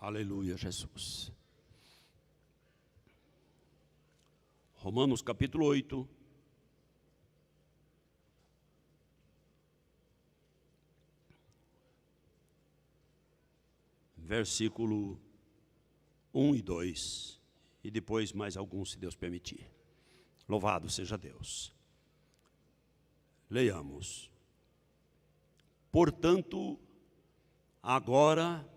Aleluia, Jesus. Romanos capítulo 8. Versículo 1 e 2. E depois mais alguns, se Deus permitir. Louvado seja Deus. Leiamos. Portanto, agora,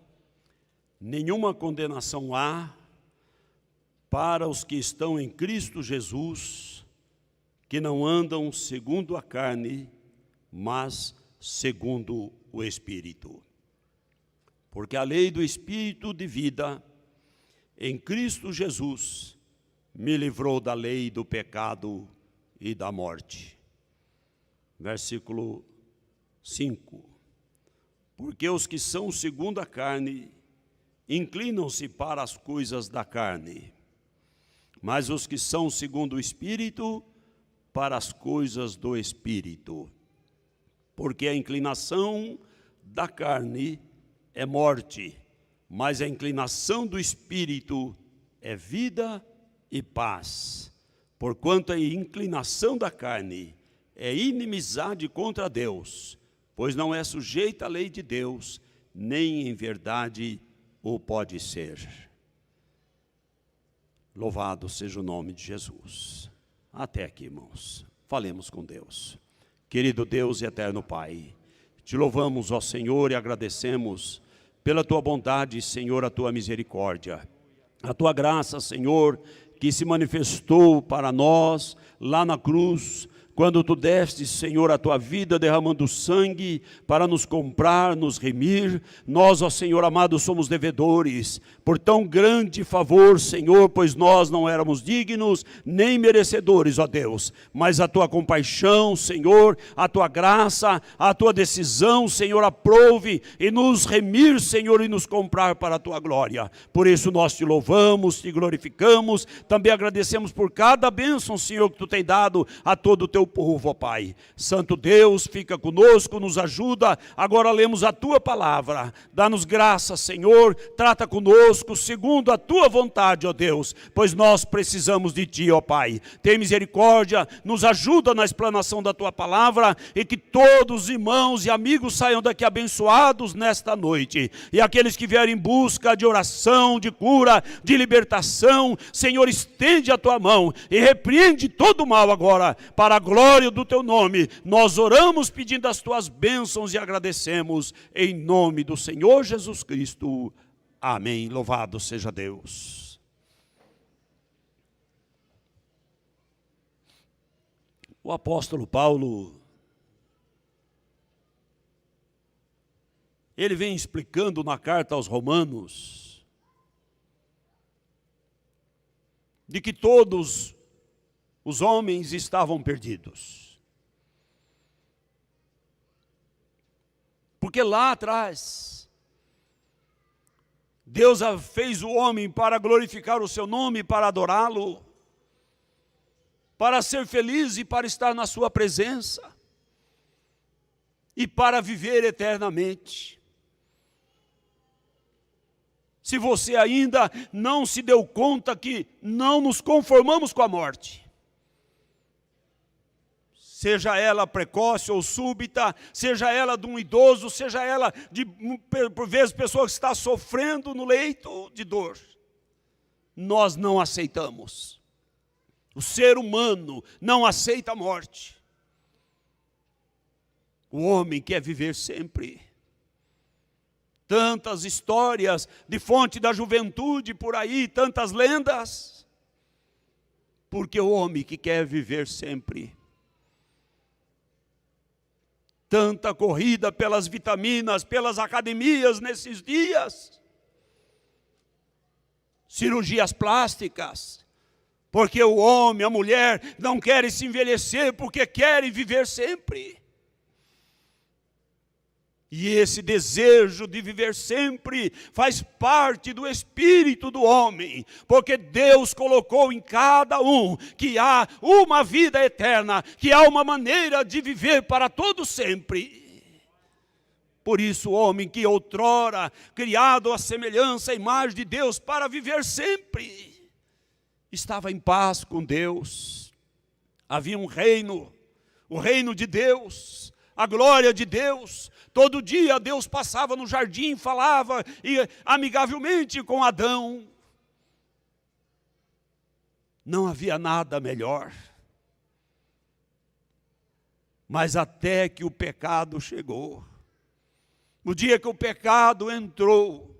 nenhuma condenação há para os que estão em Cristo Jesus, que não andam segundo a carne, mas segundo o Espírito. Porque a lei do Espírito de vida em Cristo Jesus me livrou da lei do pecado e da morte. Versículo 5. Porque os que são segundo a carne inclinam-se para as coisas da carne, mas os que são segundo o Espírito, para as coisas do Espírito. Porque a inclinação da carne é morte, mas a inclinação do Espírito é vida e paz. Porquanto a inclinação da carne é inimizade contra Deus, pois não é sujeita à lei de Deus, nem em verdade o pode ser. Louvado seja o nome de Jesus. Até aqui, irmãos. Falemos com Deus. Querido Deus e eterno Pai, te louvamos, ó Senhor, e agradecemos pela tua bondade, Senhor, a tua misericórdia. A tua graça, Senhor, que se manifestou para nós lá na cruz, quando tu deste, Senhor, a tua vida derramando sangue para nos comprar, nos remir. Nós, ó Senhor amado, somos devedores por tão grande favor, Senhor, pois nós não éramos dignos nem merecedores, ó Deus. Mas a tua compaixão, Senhor, a tua graça, a tua decisão, Senhor, aprove e nos remir, Senhor, e nos comprar para a tua glória. Por isso nós te louvamos, te glorificamos, também agradecemos por cada bênção, Senhor, que tu tem dado a todo o teu povo, ó Pai. Santo Deus, fica conosco, nos ajuda. Agora lemos a tua palavra. Dá-nos graça, Senhor. Trata conosco segundo a tua vontade, ó Deus, pois nós precisamos de ti, ó Pai. Tem misericórdia, nos ajuda na explanação da tua palavra e que todos os irmãos e amigos saiam daqui abençoados nesta noite. E aqueles que vierem em busca de oração, de cura, de libertação, Senhor, estende a tua mão e repreende todo o mal agora, para a glória do teu nome. Nós oramos pedindo as tuas bênçãos e agradecemos em nome do Senhor Jesus Cristo. Amém. Louvado seja Deus. O apóstolo Paulo, ele vem explicando na carta aos Romanos de que todos os homens estavam perdidos. Porque lá atrás, Deus fez o homem para glorificar o seu nome, para adorá-lo, para ser feliz e para estar na sua presença, e para viver eternamente. Se você ainda não se deu conta que não nos conformamos com a morte, seja ela precoce ou súbita, seja ela de um idoso, seja ela de, por vezes, pessoa que está sofrendo no leito de dor, nós não aceitamos. O ser humano não aceita a morte. O homem quer viver sempre. Tantas histórias de fonte da juventude por aí, tantas lendas, porque o homem que quer viver sempre. Tanta corrida pelas vitaminas, pelas academias nesses dias. Cirurgias plásticas. Porque o homem, a mulher não querem se envelhecer, porque querem viver sempre. E esse desejo de viver sempre faz parte do espírito do homem, porque Deus colocou em cada um que há uma vida eterna, que há uma maneira de viver para todo sempre. Por isso o homem que outrora, criado à semelhança e imagem de Deus para viver sempre, estava em paz com Deus. Havia um reino, o reino de Deus, a glória de Deus. Todo dia Deus passava no jardim, falava amigavelmente com Adão. Não havia nada melhor. Mas até que o pecado chegou, no dia que o pecado entrou,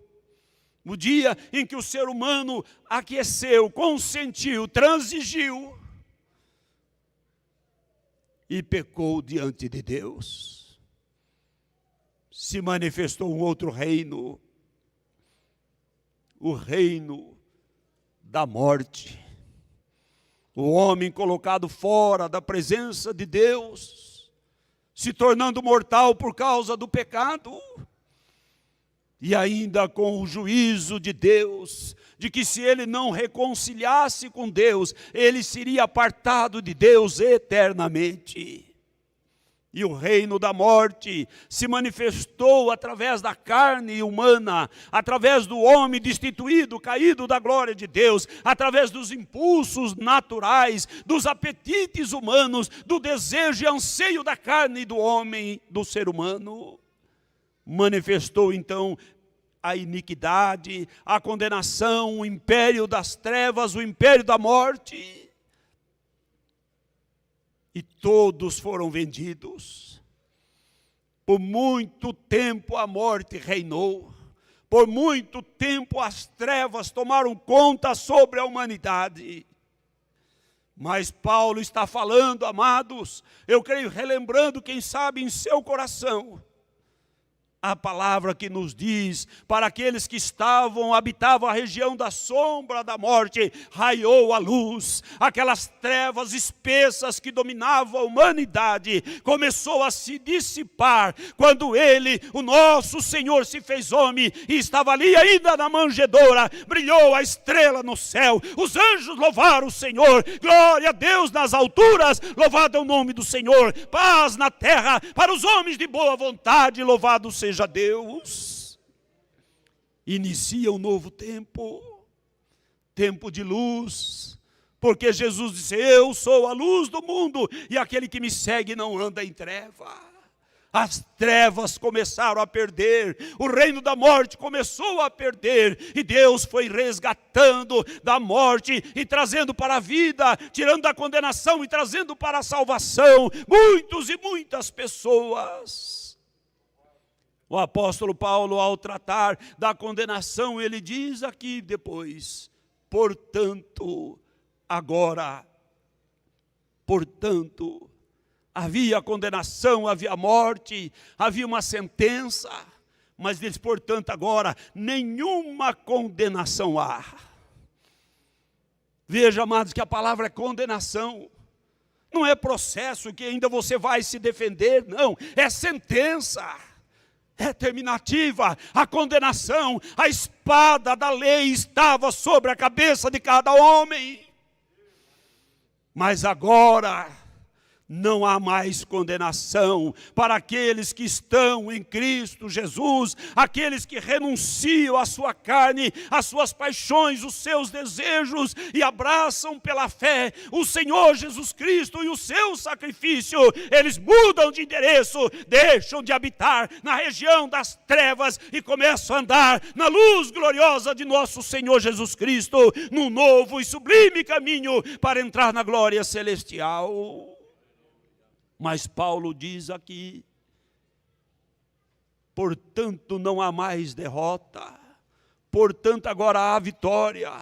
no dia em que o ser humano aqueceu, consentiu, transigiu e pecou diante de Deus, se manifestou um outro reino, o reino da morte. O homem colocado fora da presença de Deus, se tornando mortal por causa do pecado, e ainda com o juízo de Deus, de que se ele não reconciliasse com Deus, ele seria apartado de Deus eternamente. E o reino da morte se manifestou através da carne humana, através do homem destituído, caído da glória de Deus, através dos impulsos naturais, dos apetites humanos, do desejo e anseio da carne do homem, do ser humano. Manifestou então a iniquidade, a condenação, o império das trevas, o império da morte. E todos foram vendidos. Por muito tempo a morte reinou. Por muito tempo as trevas tomaram conta sobre a humanidade. Mas Paulo está falando, amados, eu creio, relembrando, quem sabe, em seu coração, a palavra que nos diz, para aqueles que habitavam a região da sombra da morte, raiou a luz. Aquelas trevas espessas que dominavam a humanidade, começou a se dissipar, quando Ele, o nosso Senhor, se fez homem, e estava ali ainda na manjedoura, brilhou a estrela no céu, os anjos louvaram o Senhor, glória a Deus nas alturas, louvado é o nome do Senhor, paz na terra, para os homens de boa vontade, louvado seja Deus. Inicia um novo tempo, tempo de luz, porque Jesus disse, eu sou a luz do mundo, e aquele que me segue não anda em treva. As trevas começaram a perder, o reino da morte começou a perder, e Deus foi resgatando da morte e trazendo para a vida, tirando da condenação e trazendo para a salvação muitos e muitas pessoas. O apóstolo Paulo, ao tratar da condenação, ele diz aqui depois, portanto, havia condenação, havia morte, havia uma sentença, mas diz, portanto, agora, nenhuma condenação há. Veja, amados, que a palavra é condenação. Não é processo que ainda você vai se defender, não, é sentença. É terminativa, a condenação, a espada da lei estava sobre a cabeça de cada homem. Mas agora não há mais condenação para aqueles que estão em Cristo Jesus, aqueles que renunciam à sua carne, às suas paixões, os seus desejos e abraçam pela fé o Senhor Jesus Cristo e o seu sacrifício. Eles mudam de endereço, deixam de habitar na região das trevas e começam a andar na luz gloriosa de nosso Senhor Jesus Cristo, num novo e sublime caminho para entrar na glória celestial. Mas Paulo diz aqui, portanto não há mais derrota, portanto agora há vitória,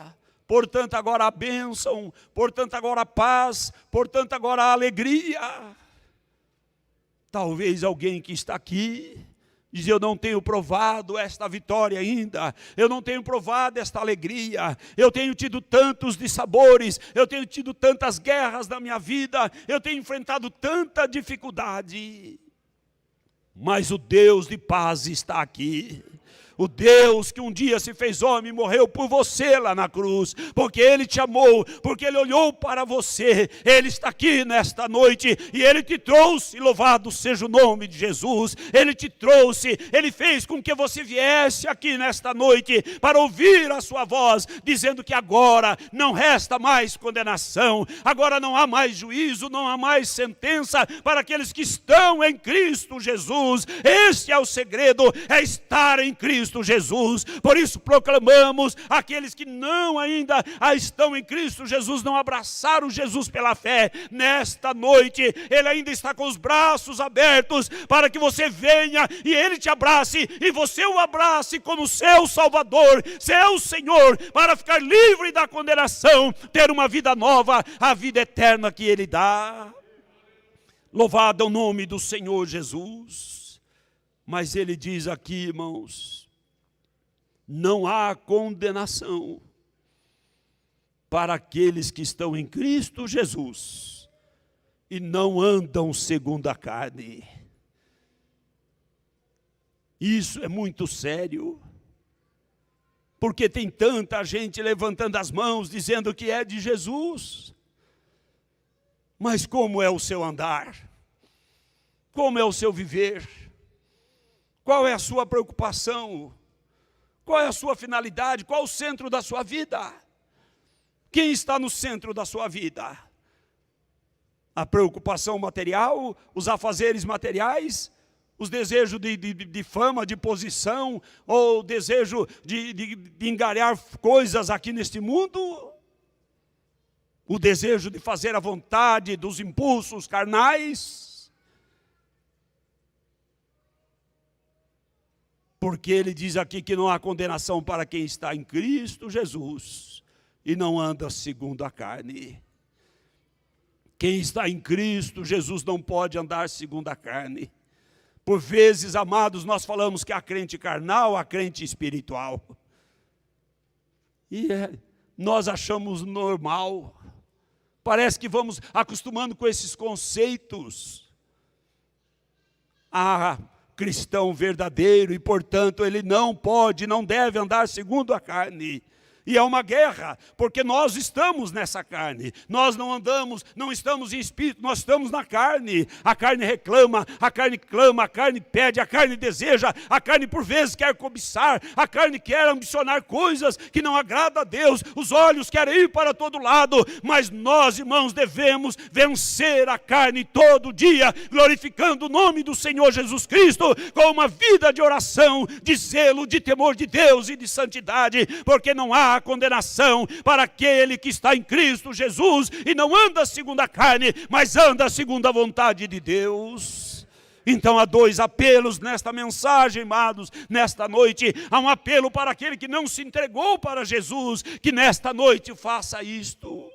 portanto agora há bênção, portanto agora há paz, portanto agora há alegria. Talvez alguém que está aqui diz, eu não tenho provado esta vitória ainda, eu não tenho provado esta alegria, eu tenho tido tantos dissabores, eu tenho tido tantas guerras na minha vida, eu tenho enfrentado tanta dificuldade. Mas o Deus de paz está aqui. O Deus que um dia se fez homem morreu por você lá na cruz, porque Ele te amou, porque Ele olhou para você. Ele está aqui nesta noite e Ele te trouxe, louvado seja o nome de Jesus. Ele te trouxe, Ele fez com que você viesse aqui nesta noite para ouvir a sua voz, dizendo que agora não resta mais condenação, agora não há mais juízo, não há mais sentença para aqueles que estão em Cristo Jesus. Este é o segredo, é estar em Cristo Jesus. Por isso proclamamos: aqueles que não ainda estão em Cristo Jesus, não abraçaram Jesus pela fé, nesta noite Ele ainda está com os braços abertos para que você venha e Ele te abrace e você o abrace como seu Salvador, seu Senhor, para ficar livre da condenação, ter uma vida nova, a vida eterna que Ele dá. Louvado é o nome do Senhor Jesus. Mas Ele diz aqui, irmãos, não há condenação para aqueles que estão em Cristo Jesus e não andam segundo a carne. Isso é muito sério, porque tem tanta gente levantando as mãos, dizendo que é de Jesus. Mas como é o seu andar? Como é o seu viver? Qual é a sua preocupação? Qual é a sua finalidade? Qual é o centro da sua vida? Quem está no centro da sua vida? A preocupação material, os afazeres materiais, os desejos de fama, de posição, ou o desejo de angariar coisas aqui neste mundo? O desejo de fazer a vontade dos impulsos carnais? Porque Ele diz aqui que não há condenação para quem está em Cristo Jesus e não anda segundo a carne. Quem está em Cristo Jesus não pode andar segundo a carne. Por vezes, amados, nós falamos que há crente carnal, há crente espiritual. E nós achamos normal. Parece que vamos acostumando com esses conceitos. Cristão verdadeiro e, portanto, ele não pode, não deve andar segundo a carne. E é uma guerra, porque nós estamos nessa carne. Nós não andamos, não estamos em espírito, nós estamos na carne. A carne reclama, a carne clama, a carne pede, a carne deseja, a carne por vezes quer cobiçar, a carne quer ambicionar coisas que não agradam a Deus, os olhos querem ir para todo lado, mas nós, irmãos, devemos vencer a carne todo dia, glorificando o nome do Senhor Jesus Cristo, com uma vida de oração, de zelo, de temor de Deus e de santidade, porque não há condenação para aquele que está em Cristo Jesus e não anda segundo a carne, mas anda segundo a vontade de Deus. Então há dois apelos nesta mensagem, amados, nesta noite. Há um apelo para aquele que não se entregou para Jesus, que nesta noite faça isto.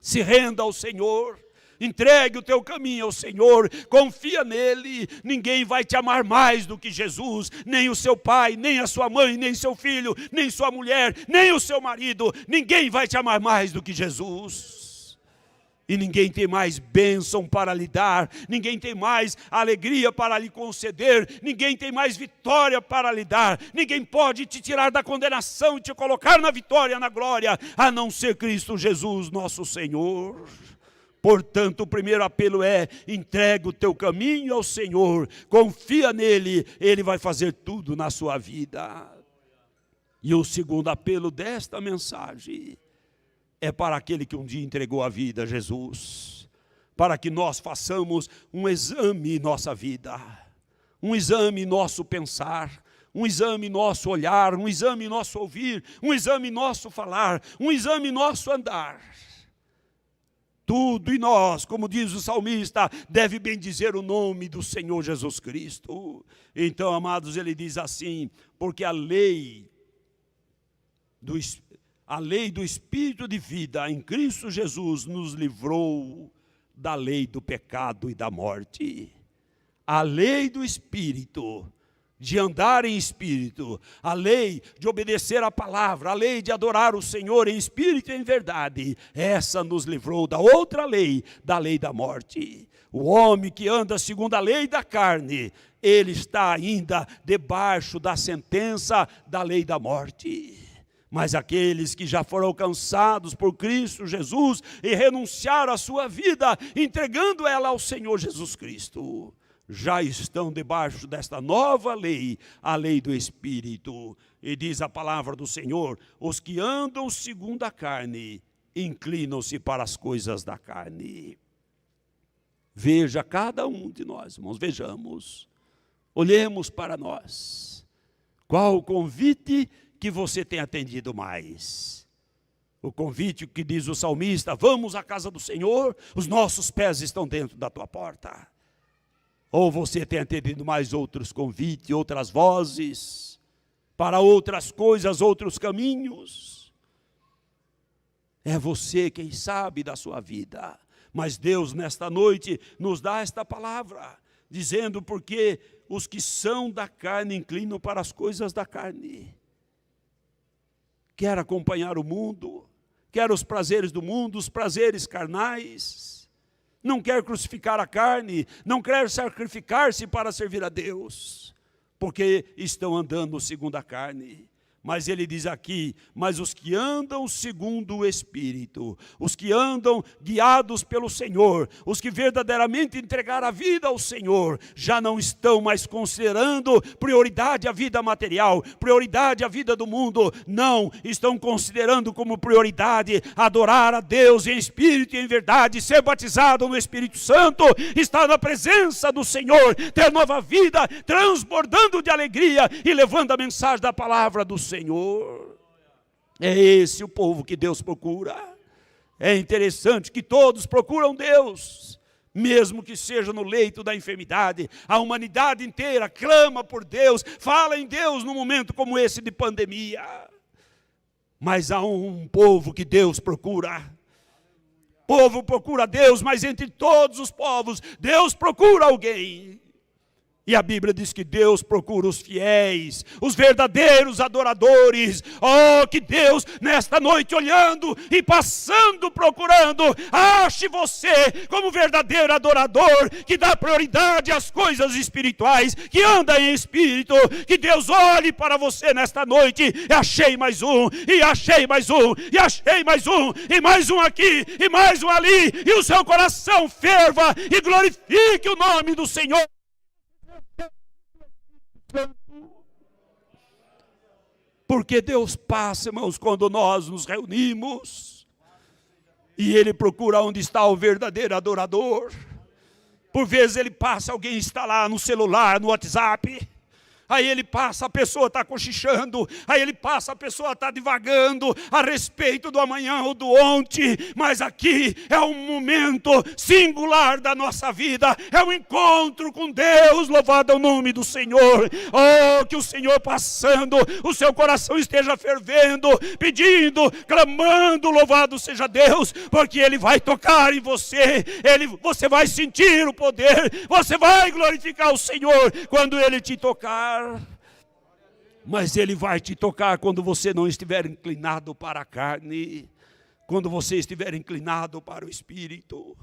Se renda ao Senhor. Entregue o teu caminho ao Senhor, confia nele. Ninguém vai te amar mais do que Jesus, nem o seu pai, nem a sua mãe, nem seu filho, nem sua mulher, nem o seu marido. Ninguém vai te amar mais do que Jesus. E ninguém tem mais bênção para lhe dar, ninguém tem mais alegria para lhe conceder, ninguém tem mais vitória para lhe dar, ninguém pode te tirar da condenação e te colocar na vitória, na glória, a não ser Cristo Jesus, nosso Senhor. Portanto, o primeiro apelo é: entrega o teu caminho ao Senhor, confia nele, Ele vai fazer tudo na sua vida. E o segundo apelo desta mensagem é para aquele que um dia entregou a vida a Jesus, para que nós façamos um exame em nossa vida, um exame em nosso pensar, um exame em nosso olhar, um exame em nosso ouvir, um exame em nosso falar, um exame em nosso andar. Tudo em nós, como diz o salmista, deve bendizer o nome do Senhor Jesus Cristo. Então, amados, ele diz assim: porque a lei do Espírito de vida em Cristo Jesus nos livrou da lei do pecado e da morte. A lei do Espírito, de andar em espírito, a lei de obedecer a palavra, a lei de adorar o Senhor em espírito e em verdade, essa nos livrou da outra lei, da lei da morte. O homem que anda segundo a lei da carne, ele está ainda debaixo da sentença da lei da morte. Mas aqueles que já foram alcançados por Cristo Jesus e renunciaram à sua vida, entregando ela ao Senhor Jesus Cristo, já estão debaixo desta nova lei, a lei do Espírito. E diz a palavra do Senhor: os que andam segundo a carne, inclinam-se para as coisas da carne. Veja cada um de nós, irmãos, vejamos, olhemos para nós. Qual o convite que você tem atendido mais? O convite que diz o salmista: vamos à casa do Senhor, os nossos pés estão dentro da tua porta. Ou você tem atendido mais outros convites, outras vozes, para outras coisas, outros caminhos? É você quem sabe da sua vida. Mas Deus nesta noite nos dá esta palavra, dizendo: porque os que são da carne inclinam para as coisas da carne. Quer acompanhar o mundo, quer os prazeres do mundo, os prazeres carnais, não quer crucificar a carne, não quer sacrificar-se para servir a Deus, porque estão andando segundo a carne. Mas ele diz aqui: mas os que andam segundo o Espírito, os que andam guiados pelo Senhor, os que verdadeiramente entregaram a vida ao Senhor, já não estão mais considerando prioridade a vida material, prioridade a vida do mundo. Não, estão considerando como prioridade adorar a Deus em espírito e em verdade, ser batizado no Espírito Santo, estar na presença do Senhor, ter nova vida, transbordando de alegria e levando a mensagem da palavra do Senhor. É esse o povo que Deus procura. É interessante que todos procuram Deus, mesmo que seja no leito da enfermidade. A humanidade inteira clama por Deus, fala em Deus num momento como esse de pandemia. Mas há um povo que Deus procura. O povo procura Deus, mas entre todos os povos, Deus procura alguém. E a Bíblia diz que Deus procura os fiéis, os verdadeiros adoradores. Oh, que Deus nesta noite, olhando e passando, procurando, ache você como verdadeiro adorador, que dá prioridade às coisas espirituais, que anda em espírito. Que Deus olhe para você nesta noite: e achei mais um, e achei mais um, e achei mais um, e mais um aqui, e mais um ali, e o seu coração ferva e glorifique o nome do Senhor. Porque Deus passa, irmãos, quando nós nos reunimos, e Ele procura onde está o verdadeiro adorador. Por vezes Ele passa, alguém está lá no celular, no WhatsApp. Aí ele passa, a pessoa está cochichando. Aí ele passa, a pessoa está divagando a respeito do amanhã ou do ontem. Mas aqui é um momento singular da nossa vida. É um encontro com Deus. Louvado é o nome do Senhor. Oh, que o Senhor passando, o seu coração esteja fervendo, pedindo, clamando. Louvado seja Deus, porque Ele vai tocar em você. Você vai sentir o poder. Você vai glorificar o Senhor quando Ele te tocar. Mas Ele vai te tocar quando você não estiver inclinado para a carne, quando você estiver inclinado para o Espírito.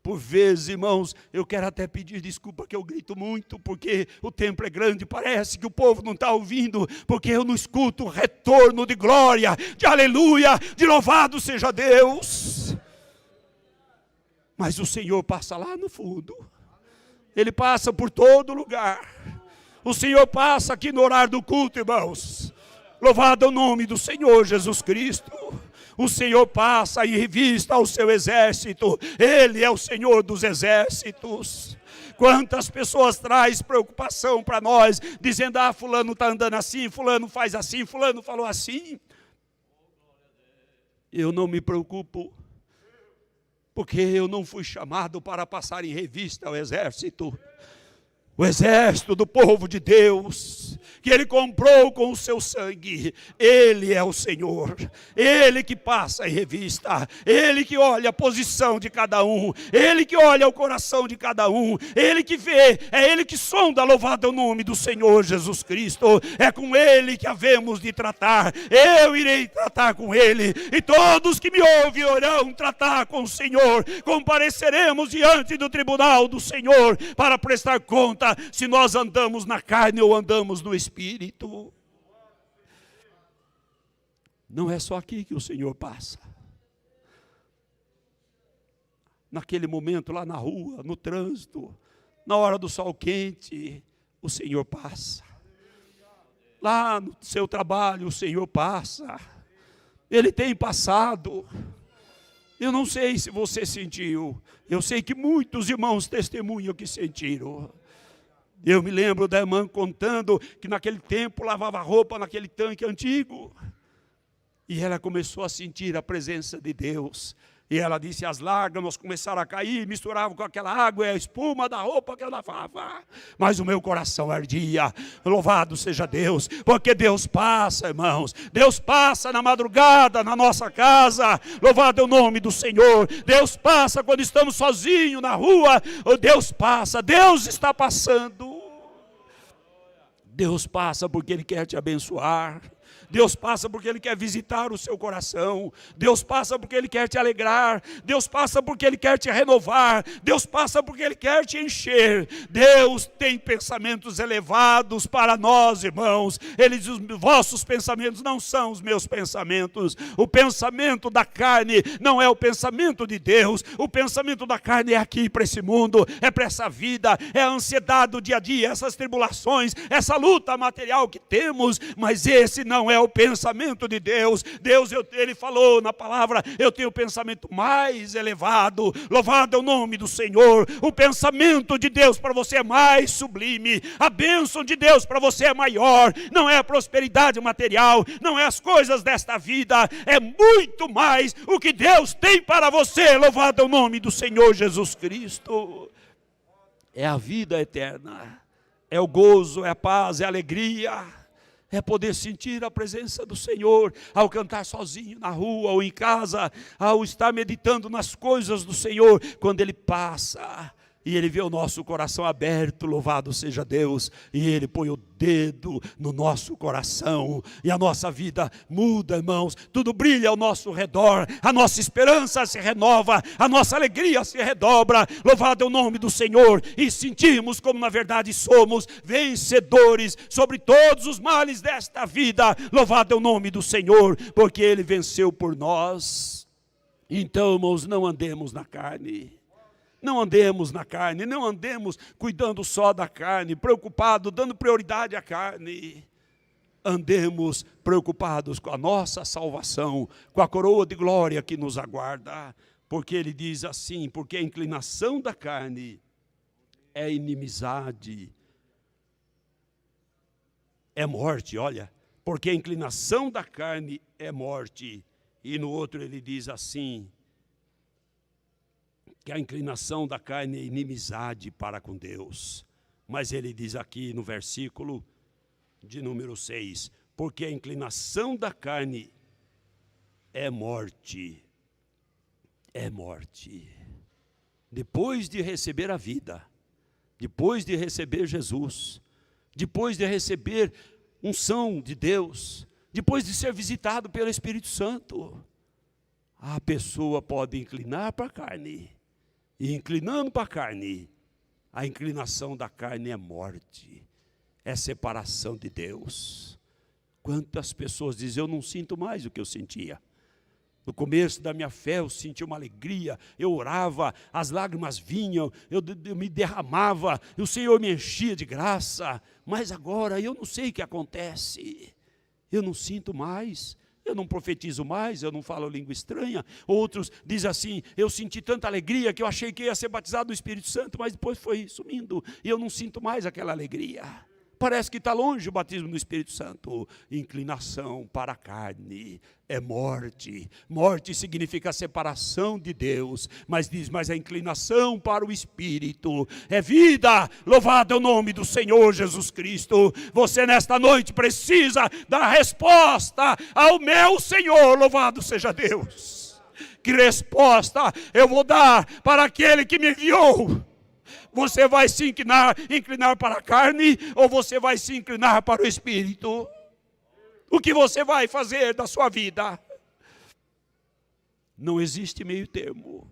Por vezes, irmãos, eu quero até pedir desculpa que eu grito muito, porque o templo é grande, parece que o povo não está ouvindo, porque eu não escuto o retorno de glória, de aleluia, de louvado seja Deus. Mas o Senhor passa lá no fundo, Ele passa por todo lugar. O Senhor passa aqui no horário do culto, irmãos. Louvado é o nome do Senhor Jesus Cristo. O Senhor passa e revista ao seu exército. Ele é o Senhor dos exércitos. Quantas pessoas traz preocupação para nós, dizendo: ah, fulano está andando assim, fulano faz assim, fulano falou assim. Eu não me preocupo, porque eu não fui chamado para passar em revista ao exército. O exército do povo de Deus, que Ele comprou com o seu sangue, Ele é o Senhor, Ele que passa em revista, Ele que olha a posição de cada um, Ele que olha o coração de cada um, Ele que vê, é Ele que sonda, louvado é o nome do Senhor Jesus Cristo, é com Ele que havemos de tratar, eu irei tratar com Ele, e todos que me ouvem irão tratar com o Senhor, compareceremos diante do tribunal do Senhor, para prestar conta, se nós andamos na carne ou andamos no Espírito. Não é só aqui que o Senhor passa. Naquele momento lá na rua, no trânsito, na hora do sol quente, o Senhor passa. Lá no seu trabalho, o Senhor passa. Ele tem passado. Eu não sei se você sentiu. Eu sei que muitos irmãos testemunham que sentiram. Eu me lembro da irmã contando que naquele tempo lavava roupa naquele tanque antigo. E ela começou a sentir a presença de Deus. E ela disse, as lágrimas começaram a cair, misturavam com aquela água e a espuma da roupa que ela lavava. Mas o meu coração ardia. Louvado seja Deus, porque Deus passa, irmãos. Deus passa na madrugada na nossa casa. Louvado é o nome do Senhor. Deus passa quando estamos sozinhos na rua. Deus passa, Deus está passando. Deus passa porque Ele quer te abençoar. Deus passa porque Ele quer visitar o seu coração. Deus passa porque Ele quer te alegrar. Deus passa porque Ele quer te renovar. Deus passa porque Ele quer te encher. Deus tem pensamentos elevados para nós, irmãos. Ele diz, os vossos pensamentos não são os meus pensamentos. O pensamento da carne não é o pensamento de Deus. O pensamento da carne é aqui para esse mundo, é para essa vida, é a ansiedade do dia a dia, essas tribulações, essa luta material que temos, mas esse não é o pensamento de Deus. Ele falou na palavra, eu tenho o pensamento mais elevado, louvado é o nome do Senhor. O pensamento de Deus para você é mais sublime, a bênção de Deus para você é maior, não é a prosperidade material, não é as coisas desta vida, é muito mais o que Deus tem para você, louvado é o nome do Senhor Jesus Cristo. É a vida eterna, é o gozo, é a paz, é a alegria, é poder sentir a presença do Senhor, ao cantar sozinho na rua ou em casa, ao estar meditando nas coisas do Senhor, quando Ele passa e Ele vê o nosso coração aberto, louvado seja Deus, e Ele põe o dedo no nosso coração, e a nossa vida muda, irmãos, tudo brilha ao nosso redor, a nossa esperança se renova, a nossa alegria se redobra, louvado é o nome do Senhor, e sentimos como na verdade somos vencedores sobre todos os males desta vida, louvado é o nome do Senhor, porque Ele venceu por nós. Então, irmãos, não andemos na carne. Não andemos na carne, não andemos cuidando só da carne, preocupado, dando prioridade à carne. Andemos preocupados com a nossa salvação, com a coroa de glória que nos aguarda. Porque Ele diz assim, porque a inclinação da carne é inimizade, é morte, olha. Porque a inclinação da carne é morte. E no outro Ele diz assim, que a inclinação da carne é inimizade para com Deus. Mas Ele diz aqui no versículo de número 6, porque a inclinação da carne é morte. É morte. Depois de receber a vida, depois de receber Jesus, depois de receber unção de Deus, depois de ser visitado pelo Espírito Santo, a pessoa pode inclinar para a carne. E inclinando para a carne, a inclinação da carne é morte, é separação de Deus. Quantas pessoas dizem, eu não sinto mais o que eu sentia. No começo da minha fé eu sentia uma alegria, eu orava, as lágrimas vinham, eu me derramava, e o Senhor me enchia de graça. Mas agora eu não sei o que acontece, eu não sinto mais. Eu não profetizo mais, eu não falo língua estranha. Outros dizem assim, eu senti tanta alegria que eu achei que ia ser batizado do Espírito Santo, mas depois foi sumindo, e eu não sinto mais aquela alegria. Parece que está longe o batismo no Espírito Santo. Inclinação para a carne é morte. Morte significa a separação de Deus. Mas diz, mas a inclinação para o Espírito é vida. Louvado é o nome do Senhor Jesus Cristo. Você nesta noite precisa dar resposta ao meu Senhor. Louvado seja Deus. Que resposta eu vou dar para aquele que me enviou? Você vai se inclinar para a carne, ou você vai se inclinar para o Espírito? O que você vai fazer da sua vida? Não existe meio termo.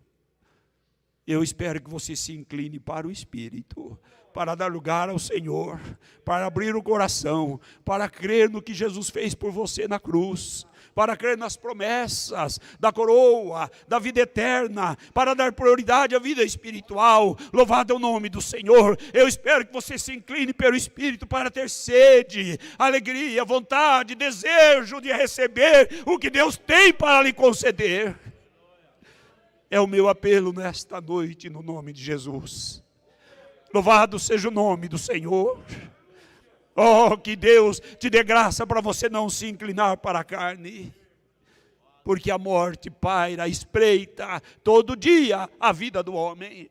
Eu espero que você se incline para o Espírito, para dar lugar ao Senhor, para abrir o coração, para crer no que Jesus fez por você na cruz, para crer nas promessas da coroa, da vida eterna, para dar prioridade à vida espiritual. Louvado é o nome do Senhor. Eu espero que você se incline pelo Espírito para ter sede, alegria, vontade, desejo de receber o que Deus tem para lhe conceder. É o meu apelo nesta noite, no nome de Jesus. Louvado seja o nome do Senhor. Oh, que Deus te dê graça para você não se inclinar para a carne, porque a morte paira, espreita todo dia a vida do homem,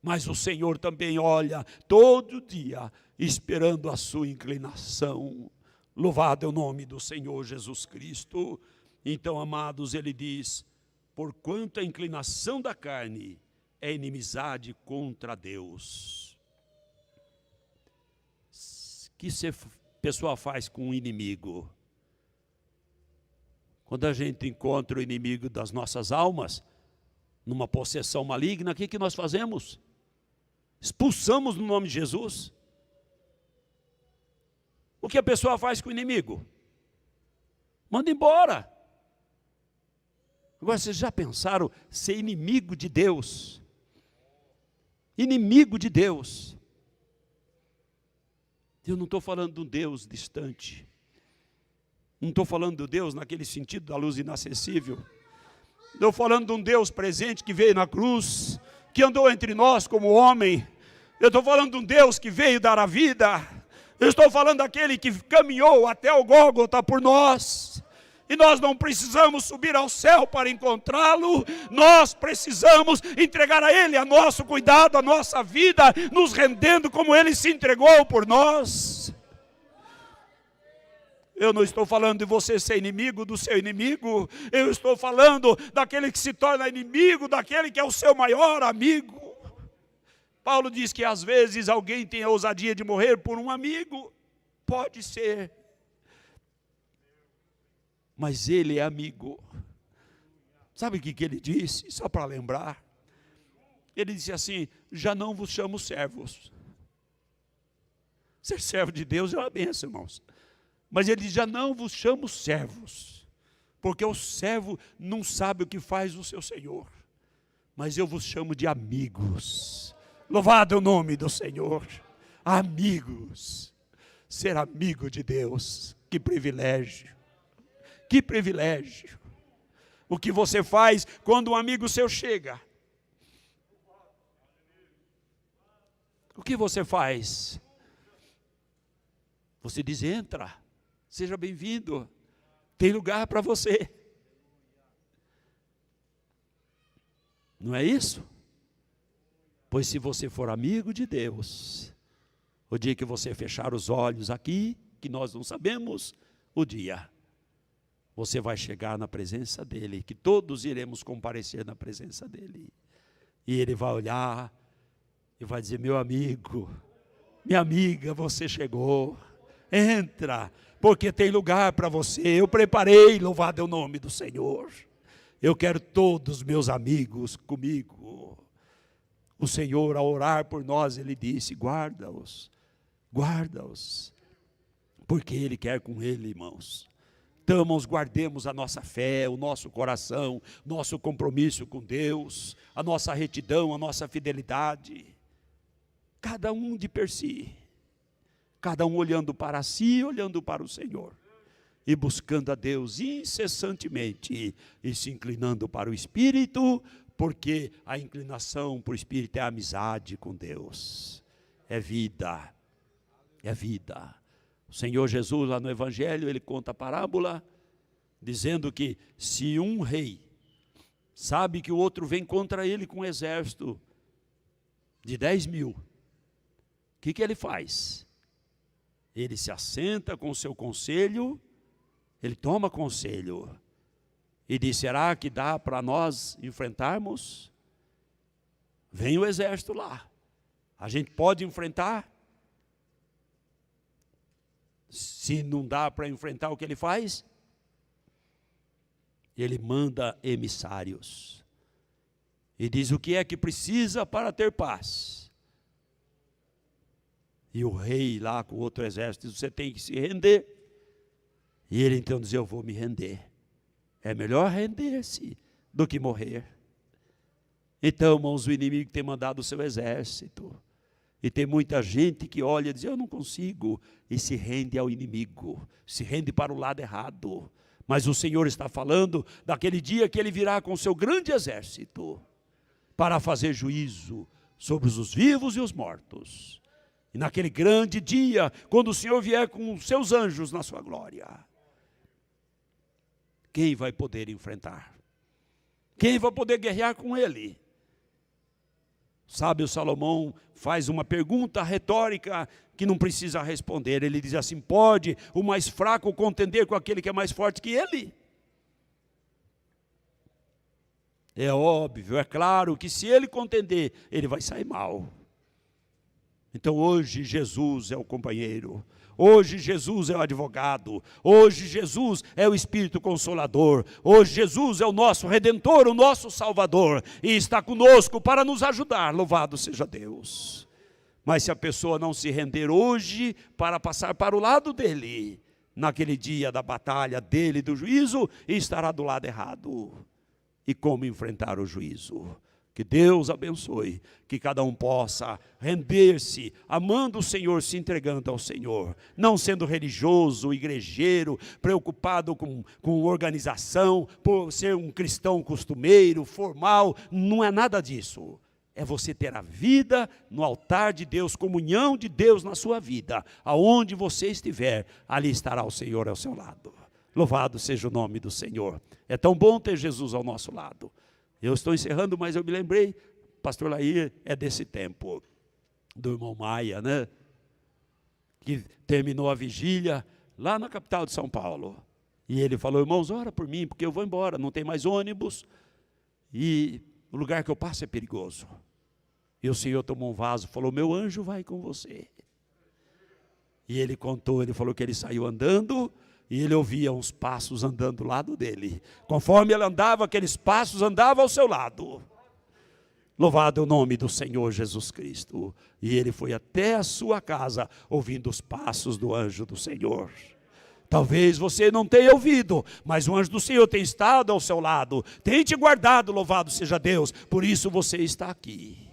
mas o Senhor também olha todo dia, esperando a sua inclinação. Louvado é o nome do Senhor Jesus Cristo. Então, amados, ele diz, porquanto a inclinação da carne é inimizade contra Deus. O que a pessoa faz com o inimigo? Quando a gente encontra o inimigo das nossas almas, numa possessão maligna, o que nós fazemos? Expulsamos no nome de Jesus. O que a pessoa faz com o inimigo? Manda embora. Agora, vocês já pensaram ser inimigo de Deus? Inimigo de Deus. Eu não estou falando de um Deus distante. Não estou falando do Deus naquele sentido da luz inacessível. Estou falando de um Deus presente que veio na cruz, que andou entre nós como homem. Eu estou falando de um Deus que veio dar a vida. Eu estou falando daquele que caminhou até o Gólgota por nós. E nós não precisamos subir ao céu para encontrá-lo, nós precisamos entregar a Ele a nosso cuidado, a nossa vida, nos rendendo como Ele se entregou por nós. Eu não estou falando de você ser inimigo do seu inimigo, eu estou falando daquele que se torna inimigo, daquele que é o seu maior amigo. Paulo diz que às vezes alguém tem a ousadia de morrer por um amigo, pode ser. Mas ele é amigo. Sabe o que ele disse? Só para lembrar. Ele disse assim, já não vos chamo servos. Ser servo de Deus é uma bênção, irmãos. Mas ele diz, já não vos chamo servos. Porque o servo não sabe o que faz o seu Senhor. Mas eu vos chamo de amigos. Louvado é o nome do Senhor. Amigos. Ser amigo de Deus. Que privilégio. Que privilégio. O que você faz quando um amigo seu chega? O que você faz? Você diz, entra, seja bem-vindo, tem lugar para você. Não é isso? Pois se você for amigo de Deus, o dia que você fechar os olhos aqui, que nós não sabemos, o dia você vai chegar na presença dele, que todos iremos comparecer na presença dele. E ele vai olhar e vai dizer, meu amigo, minha amiga, você chegou, entra, porque tem lugar para você, eu preparei, louvado é o nome do Senhor. Eu quero todos meus amigos comigo. O Senhor, ao orar por nós, ele disse, guarda-os, porque ele quer com ele, irmãos. Então, irmãos, guardemos a nossa fé, o nosso coração, nosso compromisso com Deus, a nossa retidão, a nossa fidelidade. Cada um de per si, cada um olhando para si, olhando para o Senhor. E buscando a Deus incessantemente e se inclinando para o Espírito, porque a inclinação para o Espírito é amizade com Deus, é vida, é vida. O Senhor Jesus, lá no Evangelho, ele conta a parábola, dizendo que se um rei sabe que o outro vem contra ele com um exército de 10.000, o que ele faz? Ele se assenta com o seu conselho, ele toma conselho e diz: será que dá para nós enfrentarmos? Vem o exército lá, a gente pode enfrentar? Se não dá para enfrentar, o que ele faz? Ele manda emissários e diz o que é que precisa para ter paz. E o rei lá com outro exército diz: você tem que se render. E ele então diz: eu vou me render. É melhor render-se do que morrer. Então, irmãos, o inimigo tem mandado o seu exército. E tem muita gente que olha e diz: eu não consigo. E se rende ao inimigo, se rende para o lado errado. Mas o Senhor está falando daquele dia que ele virá com o seu grande exército para fazer juízo sobre os vivos e os mortos. E naquele grande dia, quando o Senhor vier com os seus anjos na sua glória, quem vai poder enfrentar? Quem vai poder guerrear com ele? Sabe, o Salomão faz uma pergunta retórica que não precisa responder. Ele diz assim: pode o mais fraco contender com aquele que é mais forte que ele? É óbvio, é claro que se ele contender, ele vai sair mal. Então hoje Jesus é o companheiro, hoje Jesus é o advogado, hoje Jesus é o Espírito Consolador, hoje Jesus é o nosso Redentor, o nosso Salvador, e está conosco para nos ajudar, louvado seja Deus. Mas se a pessoa não se render hoje para passar para o lado dele, naquele dia da batalha dele, do juízo, estará do lado errado. E como enfrentar o juízo? Que Deus abençoe, que cada um possa render-se, amando o Senhor, se entregando ao Senhor, não sendo religioso, igrejeiro, preocupado com organização, por ser um cristão costumeiro, formal, não é nada disso. É você ter a vida no altar de Deus, comunhão de Deus na sua vida, aonde você estiver, ali estará o Senhor ao seu lado. Louvado seja o nome do Senhor. É tão bom ter Jesus ao nosso lado. Eu estou encerrando, mas eu me lembrei, pastor Lair é desse tempo, do irmão Maia, né? Que terminou a vigília lá na capital de São Paulo. E ele falou: irmãos, ora por mim, porque eu vou embora, não tem mais ônibus, e o lugar que eu passo é perigoso. E o Senhor tomou um vaso, falou: meu anjo vai com você. E ele contou, ele falou que ele saiu andando, e ele ouvia uns passos andando do lado dele. Conforme ele andava, aqueles passos andavam ao seu lado. Louvado é o nome do Senhor Jesus Cristo. E ele foi até a sua casa, ouvindo os passos do anjo do Senhor. Talvez você não tenha ouvido, mas o anjo do Senhor tem estado ao seu lado, tem te guardado, louvado seja Deus. Por isso você está aqui.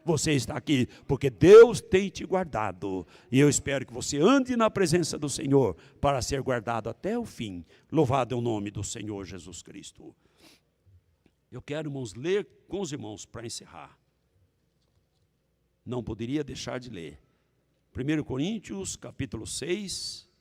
Você está aqui porque Deus tem te guardado. E eu espero que você ande na presença do Senhor para ser guardado até o fim. Louvado é o nome do Senhor Jesus Cristo. Eu quero, irmãos, ler com os irmãos para encerrar. Não poderia deixar de ler. 1 Coríntios, capítulo 6.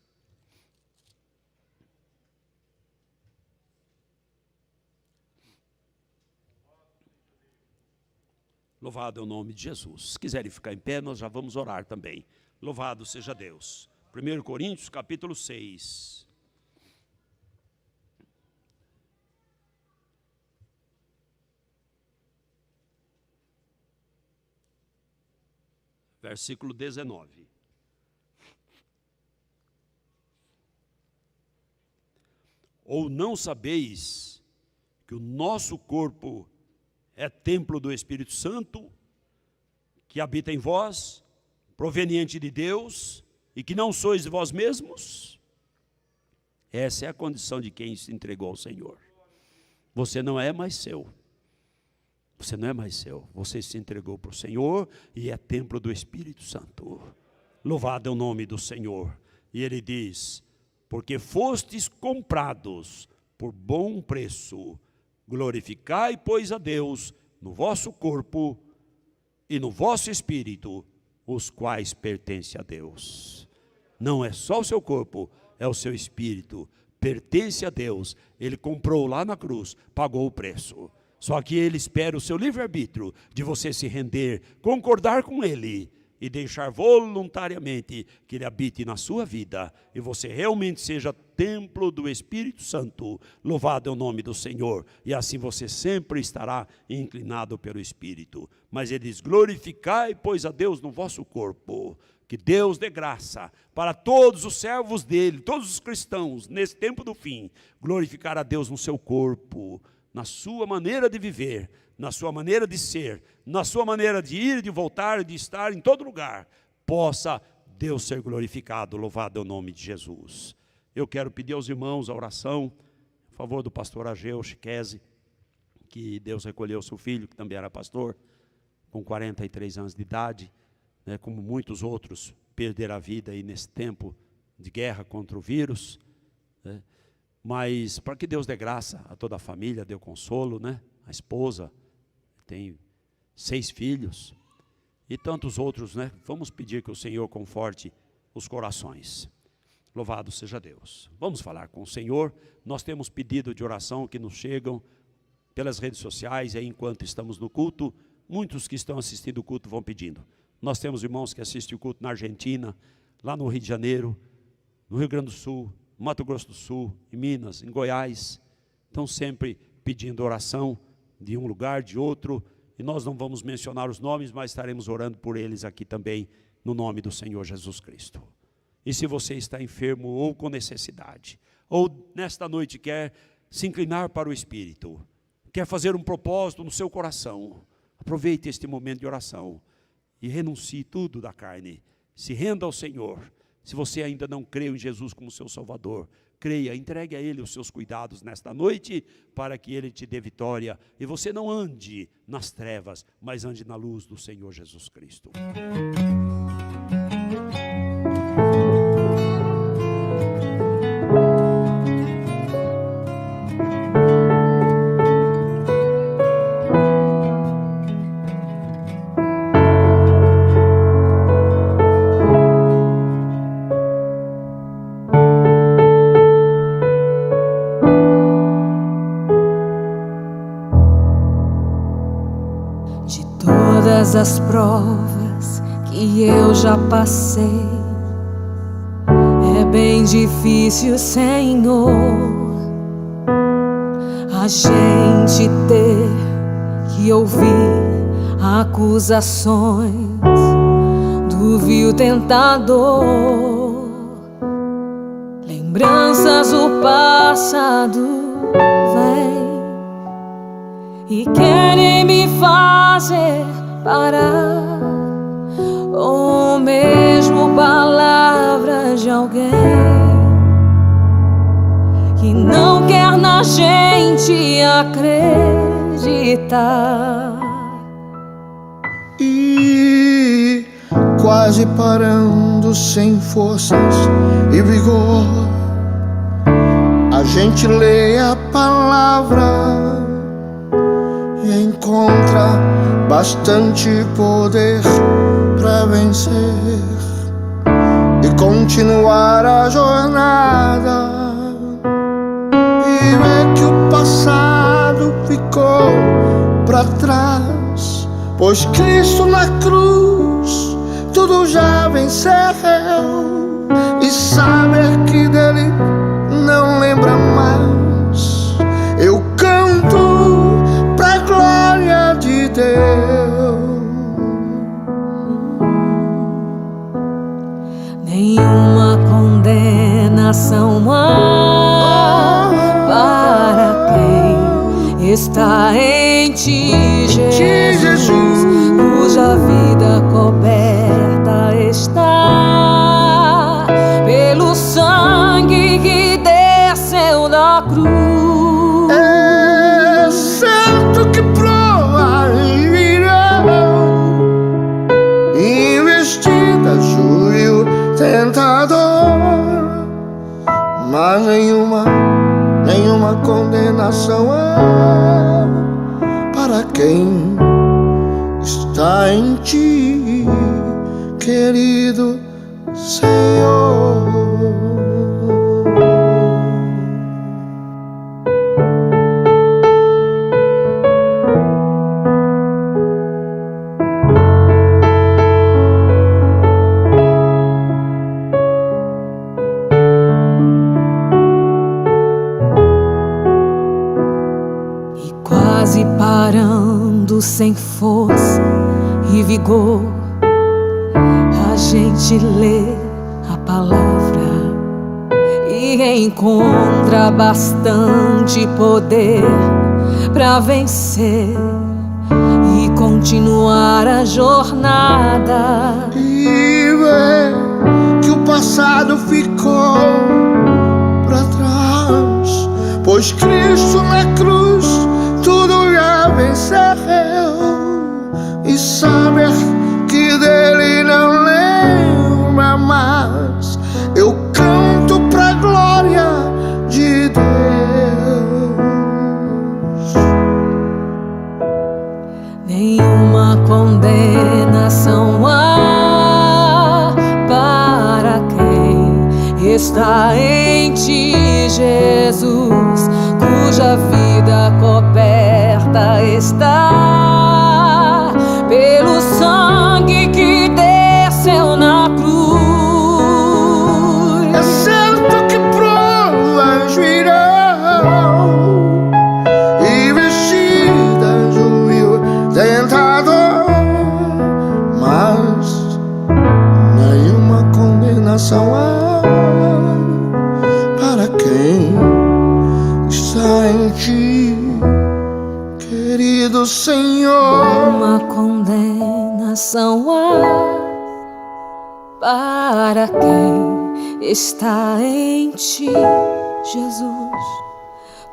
Louvado é o nome de Jesus. Se quiserem ficar em pé, nós já vamos orar também. Louvado seja Deus. 1 Coríntios, capítulo 6. Versículo 19. Ou não sabeis que o nosso corpo é templo do Espírito Santo, que habita em vós, proveniente de Deus, e que não sois vós mesmos? Essa é a condição de quem se entregou ao Senhor. Você não é mais seu. Você não é mais seu. Você se entregou para o Senhor e é templo do Espírito Santo. Louvado é o nome do Senhor. E ele diz: porque fostes comprados por bom preço, glorificai, pois, a Deus no vosso corpo e no vosso espírito, os quais pertencem a Deus. Não é só o seu corpo, é o seu espírito. Pertence a Deus. Ele comprou lá na cruz, pagou o preço. Só que Ele espera o seu livre-arbítrio de você se render, concordar com Ele e deixar voluntariamente que Ele habite na sua vida e você realmente seja templo do Espírito Santo. Louvado é o nome do Senhor. E assim você sempre estará inclinado pelo Espírito. Mas Ele diz: glorificai, pois, a Deus no vosso corpo. Que Deus dê graça para todos os servos dele, todos os cristãos, nesse tempo do fim, glorificar a Deus no seu corpo, na sua maneira de viver, na sua maneira de ser, na sua maneira de ir, de voltar, de estar em todo lugar. Possa Deus ser glorificado. Louvado é o nome de Jesus. Eu quero pedir aos irmãos a oração, a favor do pastor Ageu Chiquese, que Deus recolheu seu filho, que também era pastor, com 43 anos de idade, como muitos outros, perderam a vida aí nesse tempo de guerra contra o vírus, mas para que Deus dê graça a toda a família, dê o consolo, a esposa, tem 6 filhos, e tantos outros, vamos pedir que o Senhor conforte os corações. Louvado seja Deus. Vamos falar com o Senhor. Nós temos pedido de oração que nos chegam pelas redes sociais, aí enquanto estamos no culto, muitos que estão assistindo o culto vão pedindo. Nós temos irmãos que assistem o culto na Argentina, lá no Rio de Janeiro, no Rio Grande do Sul, no Mato Grosso do Sul, em Minas, em Goiás. Estão sempre pedindo oração de um lugar, de outro. E nós não vamos mencionar os nomes, mas estaremos orando por eles aqui também, no nome do Senhor Jesus Cristo. E se você está enfermo ou com necessidade, ou nesta noite quer se inclinar para o Espírito, quer fazer um propósito no seu coração, aproveite este momento de oração. E renuncie tudo da carne, se renda ao Senhor. Se você ainda não creu em Jesus como seu Salvador, creia, entregue a Ele os seus cuidados nesta noite, para que Ele te dê vitória, e você não ande nas trevas, mas ande na luz do Senhor Jesus Cristo. Todas as provas que eu já passei, é bem difícil, Senhor, a gente ter que ouvir acusações do vil tentador. Lembranças do passado vêm e querem me fazer parar, ou mesmo palavras de alguém que não quer na gente acreditar. E quase parando, sem forças e vigor, a gente lê a palavra e encontra bastante poder para vencer e continuar a jornada, e ver que o passado ficou para trás, pois Cristo na cruz tudo já venceu, e saber que dele não lembra mais. Eu canto pra glória de Deus. Nenhuma condenação há para quem está em ti, Jesus, cuja vida coberta está pelo sangue que desceu da cruz. É certo que provas virão, investidas o tentador, mas nenhuma condenação há para quem está em ti, querido Senhor. quase parando, sem força e vigor, a gente lê a palavra e encontra bastante poder para vencer e continuar a jornada. E ver que o passado ficou pra trás, pois Cristo na cruz tudo já venceu. E saber que dele não lembra mais, eu canto pra glória de Deus. Nenhuma condenação há para quem está em ti, Jesus, cuja vida coberta está pelo sangue que desceu na cruz. É certo que provas virão e vestidas o vil tentador, mas nenhuma condenação há para quem está em ti, querido Senhor. Uma condenação há para quem está em ti, Jesus,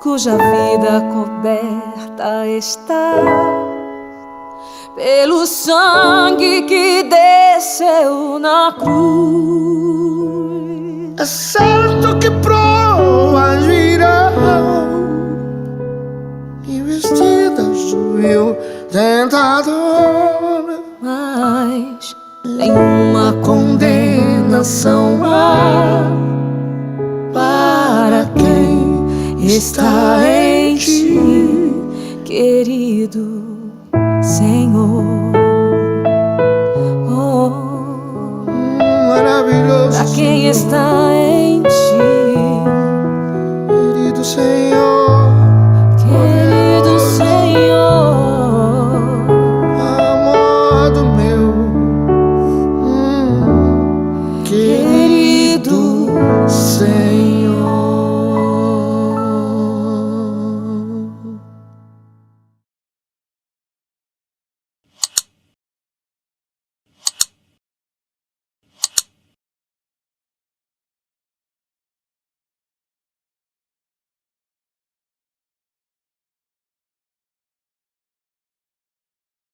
cuja vida coberta está pelo sangue que desceu na cruz. É certo que provas virão e vestidas do vil tentador, Mas nenhuma condenação há para quem está em ti, querido Senhor. Oh, maravilhoso para quem está em